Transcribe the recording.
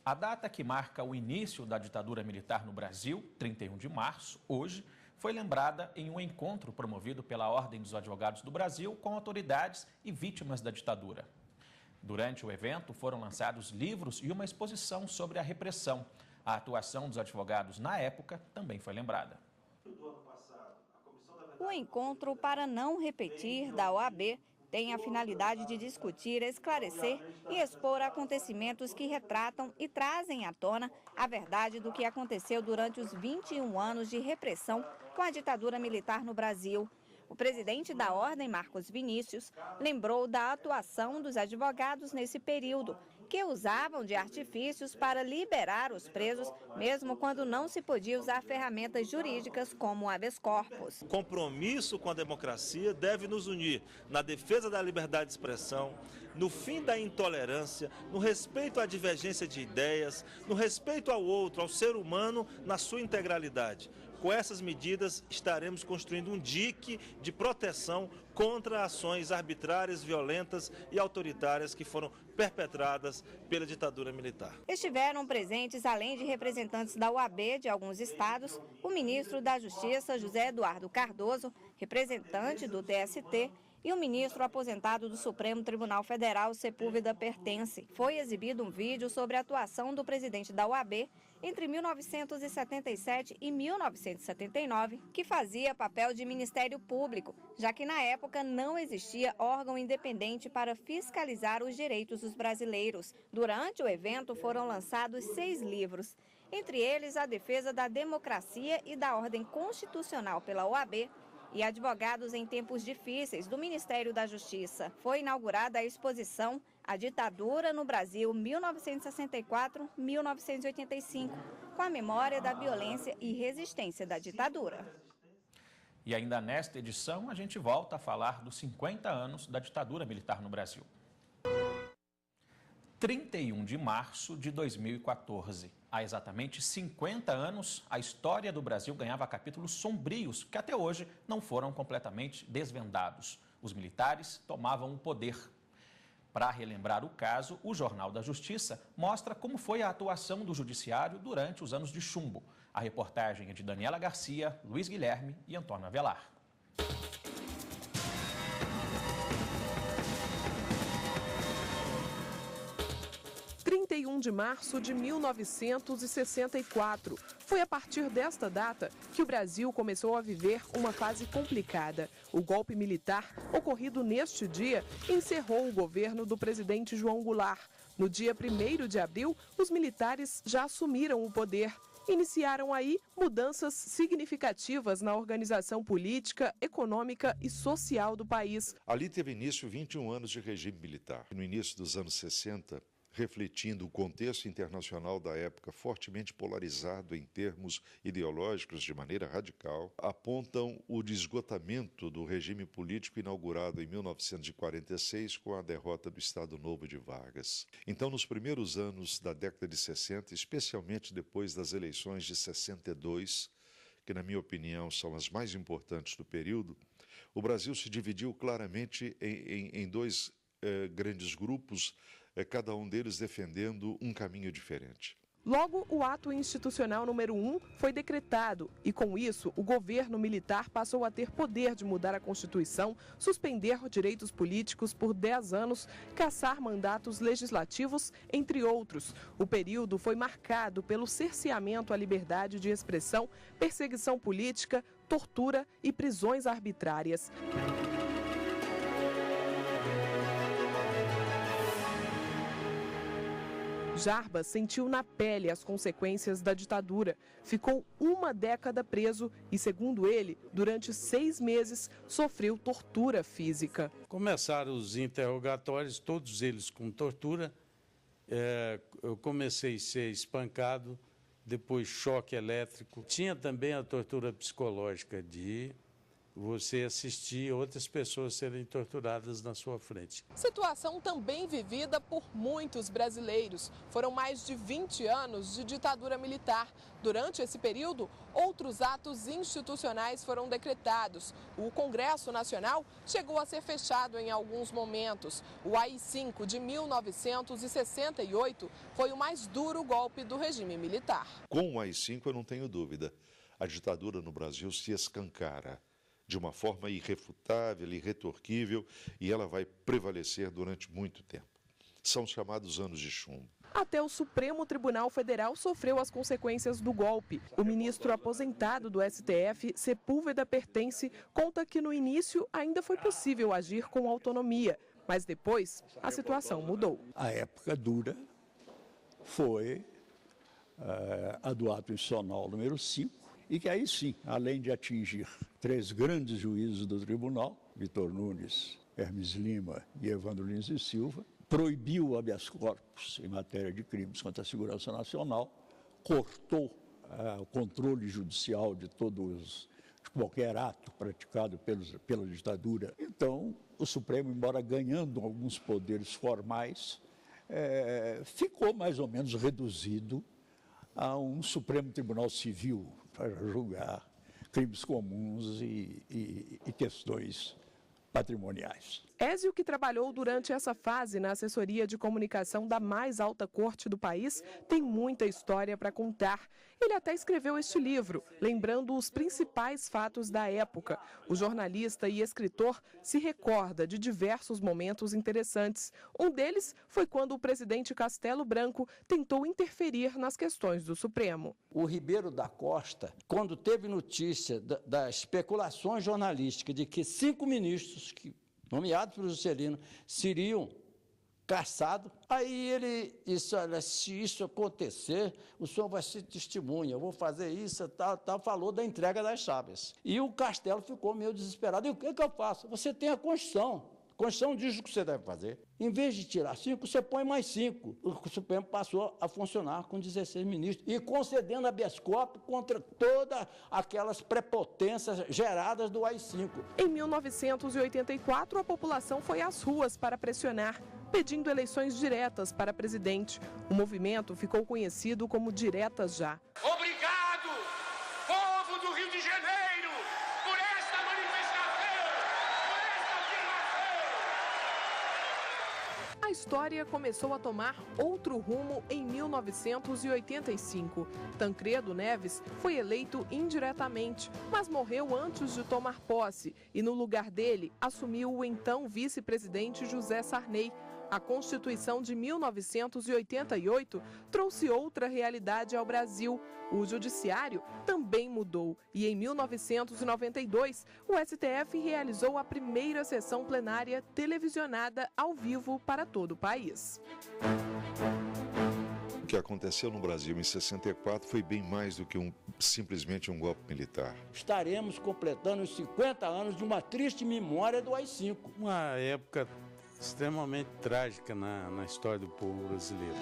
A data que marca o início da ditadura militar no Brasil, 31 de março, hoje, foi lembrada em um encontro promovido pela Ordem dos Advogados do Brasil com autoridades e vítimas da ditadura. Durante o evento, foram lançados livros e uma exposição sobre a repressão. A atuação dos advogados na época também foi lembrada. O encontro para não repetir da OAB tem a finalidade de discutir, esclarecer e expor acontecimentos que retratam e trazem à tona a verdade do que aconteceu durante os 21 anos de repressão com a ditadura militar no Brasil. O presidente da Ordem, Marcos Vinícius, lembrou da atuação dos advogados nesse período, que usavam de artifícios para liberar os presos, mesmo quando não se podia usar ferramentas jurídicas como o habeas corpus. O compromisso com a democracia deve nos unir na defesa da liberdade de expressão, no fim da intolerância, no respeito à divergência de ideias, no respeito ao outro, ao ser humano na sua integralidade. Com essas medidas, estaremos construindo um dique de proteção contra ações arbitrárias, violentas e autoritárias que foram perpetradas pela ditadura militar. Estiveram presentes, além de representantes da OAB de alguns estados, o ministro da Justiça, José Eduardo Cardoso, representante do TST, e o ministro aposentado do Supremo Tribunal Federal, Sepúlveda Pertence. Foi exibido um vídeo sobre a atuação do presidente da OAB entre 1977 e 1979, que fazia papel de Ministério Público, já que na época não existia órgão independente para fiscalizar os direitos dos brasileiros. Durante o evento foram lançados 6 livros, entre eles A Defesa da Democracia e da Ordem Constitucional pela OAB, e Advogados em Tempos Difíceis, do Ministério da Justiça. Foi inaugurada a exposição A Ditadura no Brasil 1964-1985, com a memória da violência e resistência da ditadura. E ainda nesta edição, a gente volta a falar dos 50 anos da ditadura militar no Brasil. 31 de março de 2014. Há exatamente 50 anos, a história do Brasil ganhava capítulos sombrios que até hoje não foram completamente desvendados. Os militares tomavam o poder. Para relembrar o caso, o Jornal da Justiça mostra como foi a atuação do judiciário durante os anos de chumbo. A reportagem é de Daniela Garcia, Luiz Guilherme e Antônio Avelar. 31 de março de 1964. Foi a partir desta data que o Brasil começou a viver uma fase complicada. O golpe militar, ocorrido neste dia, encerrou o governo do presidente João Goulart. No dia 1º de abril, os militares já assumiram o poder. Iniciaram aí mudanças significativas na organização política, econômica e social do país. Ali teve início 21 anos de regime militar. No início dos anos 60, refletindo o contexto internacional da época fortemente polarizado em termos ideológicos de maneira radical, apontam o esgotamento do regime político inaugurado em 1946 com a derrota do Estado Novo de Vargas. Então, nos primeiros anos da década de 60, especialmente depois das eleições de 62, que na minha opinião são as mais importantes do período, o Brasil se dividiu claramente em dois grandes grupos, cada um deles defendendo um caminho diferente. Logo, o ato institucional número 1 foi decretado e, com isso, o governo militar passou a ter poder de mudar a Constituição, suspender direitos políticos por 10 anos, cassar mandatos legislativos, entre outros. O período foi marcado pelo cerceamento à liberdade de expressão, perseguição política, tortura e prisões arbitrárias. Jarbas sentiu na pele as consequências da ditadura. Ficou uma década preso e, segundo ele, durante 6 meses sofreu tortura física. Começaram os interrogatórios, todos eles com tortura. Eu comecei a ser espancado, depois choque elétrico. Tinha também a tortura psicológica de você assistir outras pessoas serem torturadas na sua frente. Situação também vivida por muitos brasileiros. Foram mais de 20 anos de ditadura militar. Durante esse período, outros atos institucionais foram decretados. O Congresso Nacional chegou a ser fechado em alguns momentos. O AI-5 de 1968 foi o mais duro golpe do regime militar. Com o AI-5, eu não tenho dúvida, a ditadura no Brasil se escancara de uma forma irrefutável, irretorquível, e ela vai prevalecer durante muito tempo. São chamados anos de chumbo. Até o Supremo Tribunal Federal sofreu as consequências do golpe. O ministro aposentado do STF, Sepúlveda Pertence, conta que no início ainda foi possível agir com autonomia, mas depois a situação mudou. A época dura foi a do ato institucional número 5, e que aí sim, além de atingir 3 grandes juízes do tribunal, Vitor Nunes, Hermes Lima e Evandro Lins e Silva, proibiu o habeas corpus em matéria de crimes contra a segurança nacional, cortou o controle judicial de qualquer ato praticado pela ditadura. Então, o Supremo, embora ganhando alguns poderes formais, ficou mais ou menos reduzido a um Supremo Tribunal Civil para julgar crimes comuns e questões patrimoniais. Ézio, que trabalhou durante essa fase na assessoria de comunicação da mais alta corte do país, tem muita história para contar. Ele até escreveu este livro, lembrando os principais fatos da época. O jornalista e escritor se recorda de diversos momentos interessantes. Um deles foi quando o presidente Castelo Branco tentou interferir nas questões do Supremo. O Ribeiro da Costa, quando teve notícia das especulações jornalísticas de que 5 ministros nomeados pelo Juscelino seriam caçados, aí ele disse: olha, se isso acontecer, o senhor vai ser testemunha, eu vou fazer isso, tal, falou da entrega das chaves. E o Castelo ficou meio desesperado. E o que eu faço? Você tem a Constituição. A Constituição diz o que você deve fazer. Em vez de tirar 5, você põe mais 5. O Supremo passou a funcionar com 16 ministros e concedendo habeas corpus contra todas aquelas prepotências geradas do AI-5. Em 1984, a população foi às ruas para pressionar, pedindo eleições diretas para presidente. O movimento ficou conhecido como Diretas Já. Obrigado, povo do Rio de Janeiro, por esta manifestação, por esta afirmação. A história começou a tomar outro rumo em 1985. Tancredo Neves foi eleito indiretamente, mas morreu antes de tomar posse e, no lugar dele, assumiu o então vice-presidente José Sarney. A Constituição de 1988 trouxe outra realidade ao Brasil. O Judiciário também mudou e, em 1992, o STF realizou a primeira sessão plenária televisionada ao vivo para todo o país. O que aconteceu no Brasil em 64 foi bem mais do que simplesmente um golpe militar. Estaremos completando os 50 anos de uma triste memória do AI-5. Uma época extremamente trágica na história do povo brasileiro.